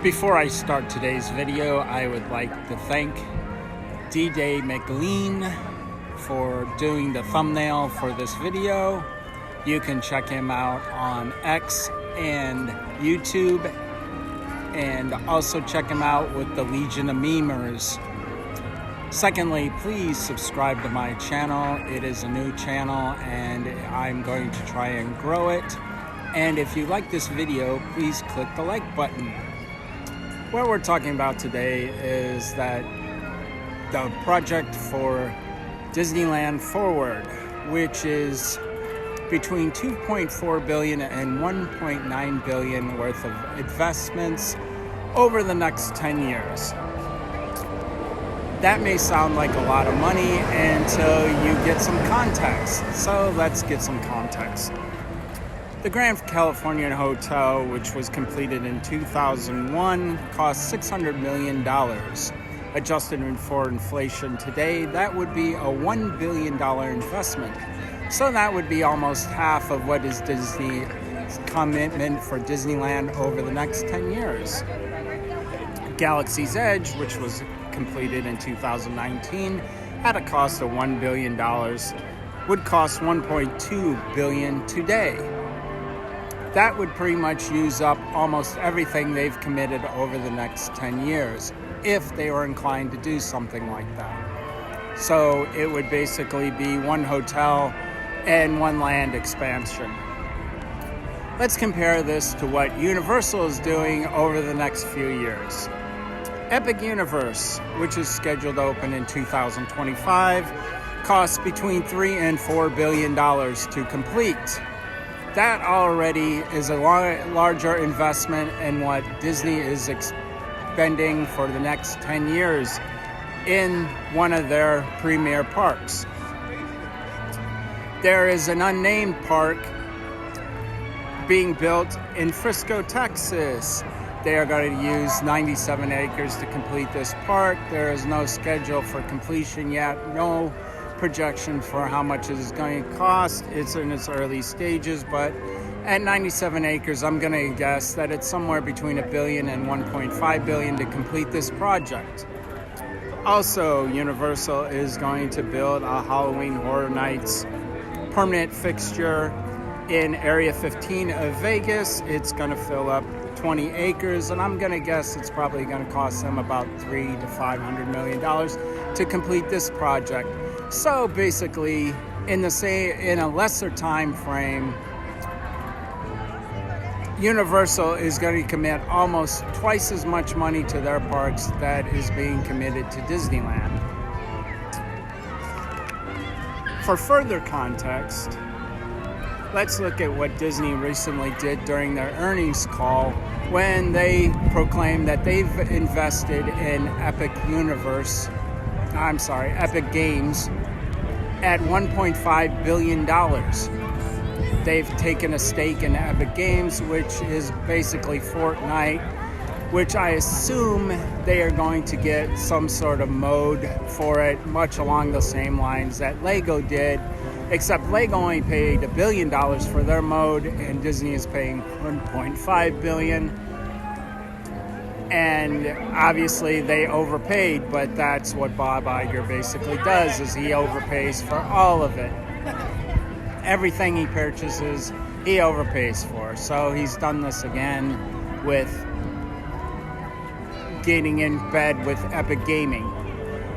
Before I start today's video, I would like to thank D-Day McLean for doing the thumbnail for this video. You can check him out on X and YouTube, and also check him out with the Legion of Memers. Secondly, please subscribe to my channel. It is a new channel and I'm going to try and grow it. And if you like this video, please click the like button. What we're talking about today is that the project for Disneyland Forward, which is between $2.4 billion and $1.9 billion worth of investments over the next 10 years. That may sound like a lot of money until you get some context. So let's get some context. The Grand Californian Hotel, which was completed in 2001, cost $600 million. Adjusted for inflation today, that would be a $1 billion investment. So that would be almost half of what is Disney's commitment for Disneyland over the next 10 years. Galaxy's Edge, which was completed in 2019, at a cost of $1 billion, would cost $1.2 billion today. That would pretty much use up almost everything they've committed over the next 10 years, if they were inclined to do something like that. So it would basically be one hotel and one land expansion. Let's compare this to what Universal is doing over the next few years. Epic Universe, which is scheduled to open in 2025, costs between $3 and $4 billion to complete. That already is a larger investment in what Disney is expending for the next 10 years in one of their premier parks. There is an unnamed park being built in Frisco, Texas. They are going to use 97 acres to complete this park. There is no schedule for completion yet, no projection for how much it is going to cost. It's in its early stages, but at 97 acres, I'm going to guess that it's somewhere between $1 billion and $1.5 billion to complete this project. Also, Universal is going to build a Halloween Horror Nights permanent fixture in Area 15 of Vegas. It's going to fill up 20 acres, and I'm going to guess it's probably going to cost them about $300 to $500 million to complete this project. So basically, in a lesser time frame, Universal is going to commit almost twice as much money to their parks that is being committed to Disneyland. For further context, let's look at what Disney recently did during their earnings call when they proclaimed that they've invested in Epic Games at $1.5 billion. They've taken a stake in Epic Games, which is basically Fortnite, which I assume they are going to get some sort of mode for it, much along the same lines that Lego did, except Lego only paid $1 billion for their mode, and Disney is paying $1.5 billion. And obviously they overpaid, but that's what Bob Iger basically does, is he overpays for all of it. Everything he purchases, he overpays for. So he's done this again with getting in bed with Epic Gaming.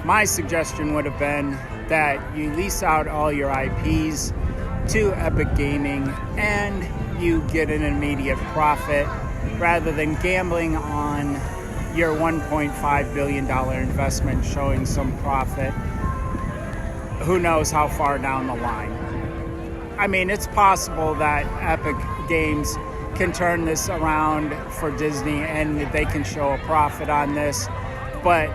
My suggestion would have been that you lease out all your IPs to Epic Gaming and you get an immediate profit rather than gambling on your $1.5 billion investment showing some profit. Who knows how far down the line. I mean, it's possible that Epic Games can turn this around for Disney and they can show a profit on this, but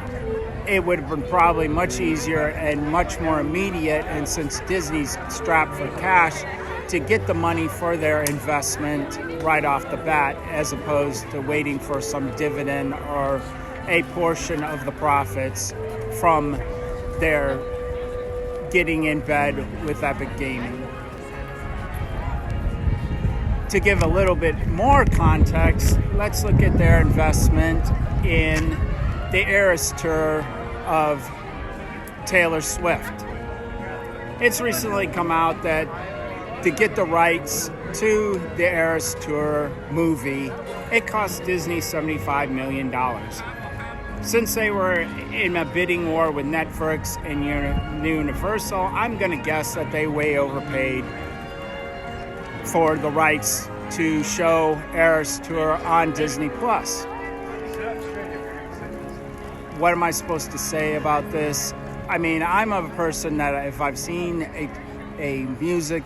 it would have been probably much easier and much more immediate, and since Disney's strapped for cash, to get the money for their investment right off the bat, as opposed to waiting for some dividend or a portion of the profits from their getting in bed with Epic Gaming. to give a little bit more context, let's look at their investment in the Eras Tour of Taylor Swift. It's recently come out that to get the rights to the Eras Tour movie, it cost Disney $75 million. Since they were in a bidding war with Netflix and Universal, I'm going to guess that they way overpaid for the rights to show Eras Tour on Disney+. What am I supposed to say about this? I mean, I'm a person that if I've seen a music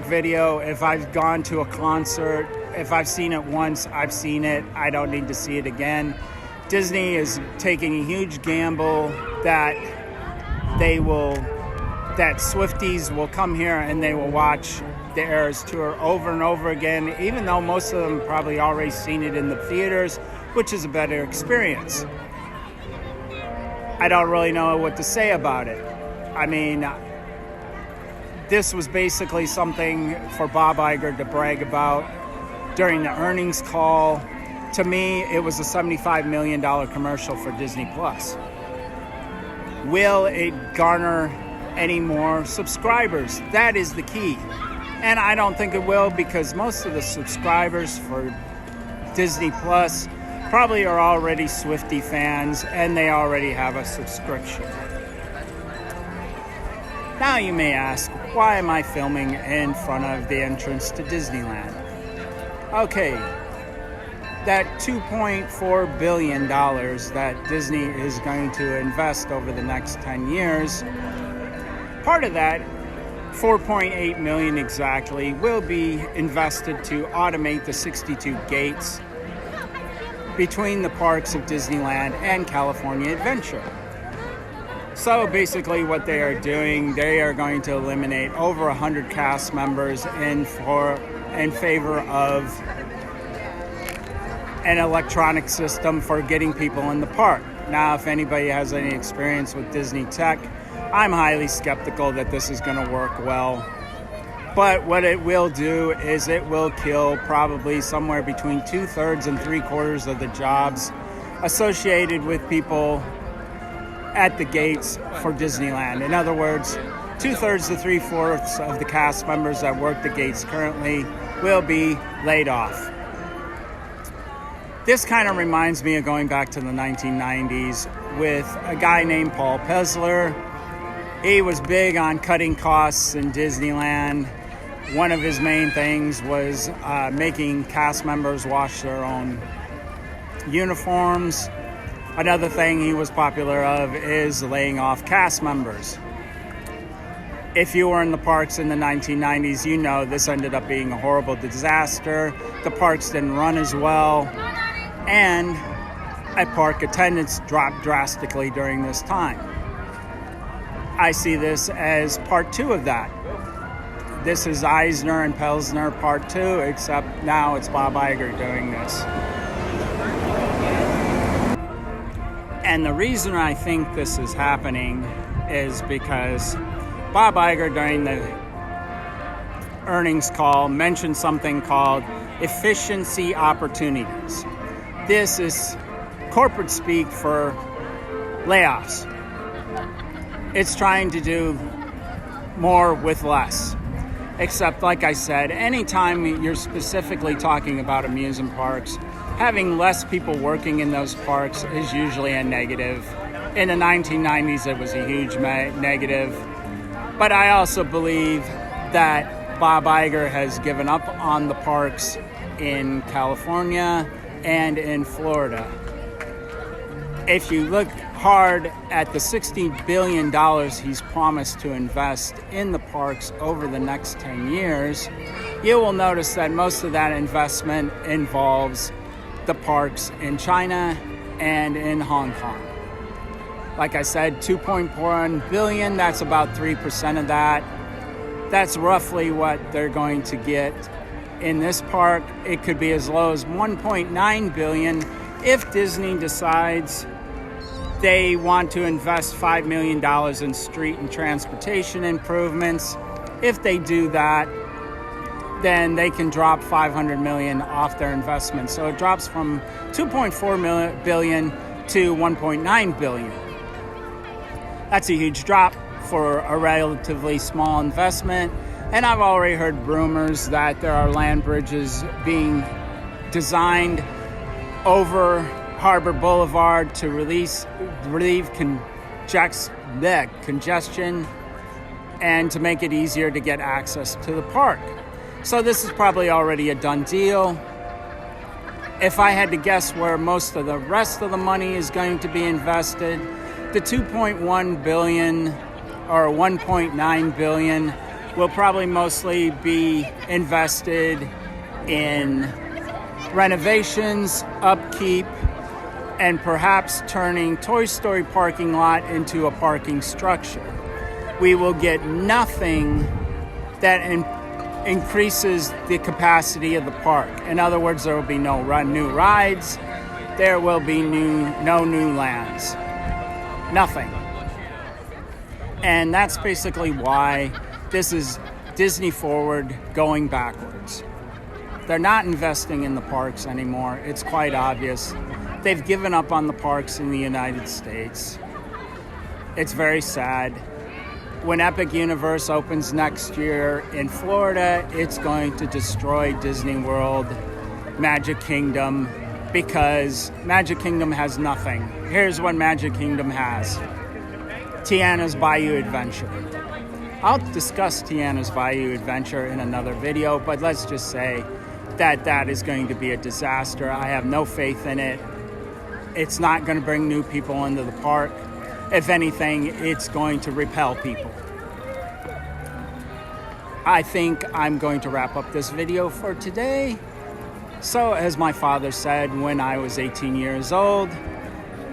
video, if I've gone to a concert, if I've seen it once, I've seen it. I don't need to see it again. Disney is taking a huge gamble that Swifties will come here and they will watch the Eras Tour over and over again, even though most of them probably already seen it in the theaters, which is a better experience. I don't really know what to say about it. I mean, this was basically something for Bob Iger to brag about during the earnings call. To me, it was a $75 million commercial for Disney+. Will it garner any more subscribers? That is the key. And I don't think it will, because most of the subscribers for Disney Plus probably are already Swiftie fans and they already have a subscription. Now you may ask, why am I filming in front of the entrance to Disneyland? Okay, that $2.4 billion that Disney is going to invest over the next 10 years, part of that, $4.8 million exactly, will be invested to automate the 62 gates between the parks of Disneyland and California Adventure. So basically what they are doing, they are going to eliminate over 100 cast members in favor of an electronic system for getting people in the park. Now, if anybody has any experience with Disney tech, I'm highly skeptical that this is going to work well. But what it will do is it will kill probably somewhere between 2/3 and 3/4 of the jobs associated with people at the gates for Disneyland. In other words, 2/3 to 3/4 of the cast members that work the gates currently will be laid off. This kind of reminds me of going back to the 1990s with a guy named Paul Pezler. He was big on cutting costs in Disneyland. One of his main things was making cast members wash their own uniforms. Another thing he was popular of is laying off cast members. If you were in the parks in the 1990s, you know this ended up being a horrible disaster. The parks didn't run as well, and park attendance dropped drastically during this time. I see this as part 2 of that. This is Eisner and Pelsner part 2, except now it's Bob Iger doing this. And the reason I think this is happening is because Bob Iger during the earnings call mentioned something called efficiency opportunities. This is corporate speak for layoffs. It's trying to do more with less. Except, like I said, anytime you're specifically talking about amusement parks, having less people working in those parks is usually a negative. In the 1990s, it was a huge negative. But I also believe that Bob Iger has given up on the parks in California and in Florida. If you look hard at the $60 billion he's promised to invest in the parks over the next 10 years, you will notice that most of that investment involves the parks in China and in Hong Kong. Like I said, $2.1 billion, that's about 3% of that. That's roughly what they're going to get in this park. It could be as low as $1.9 billion if Disney decides they want to invest $5 million in street and transportation improvements. If they do that, then they can drop 500 million off their investment. So it drops from 2.4 billion to 1.9 billion. That's a huge drop for a relatively small investment. And I've already heard rumors that there are land bridges being designed over Harbor Boulevard to relieve congestion and to make it easier to get access to the park. So this is probably already a done deal. If I had to guess where most of the rest of the money is going to be invested, the 2.1 billion or 1.9 billion will probably mostly be invested in renovations, upkeep, and perhaps turning Toy Story parking lot into a parking structure. We will get nothing that increases the capacity of the park. In other words, there will be no new rides, there will be no new lands. Nothing. And that's basically why this is Disney forward going backwards. They're not investing in the parks anymore. It's quite obvious. They've given up on the parks in the United States. It's very sad. When Epic Universe opens next year in Florida, it's going to destroy Disney World, Magic Kingdom, because Magic Kingdom has nothing. Here's what Magic Kingdom has. Tiana's Bayou Adventure. I'll discuss Tiana's Bayou Adventure in another video, but let's just say that that is going to be a disaster. I have no faith in it. It's not going to bring new people into the park. If anything, it's going to repel people. I think I'm going to wrap up this video for today. So, as my father said when I was 18 years old,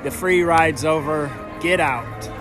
the free ride's over, get out.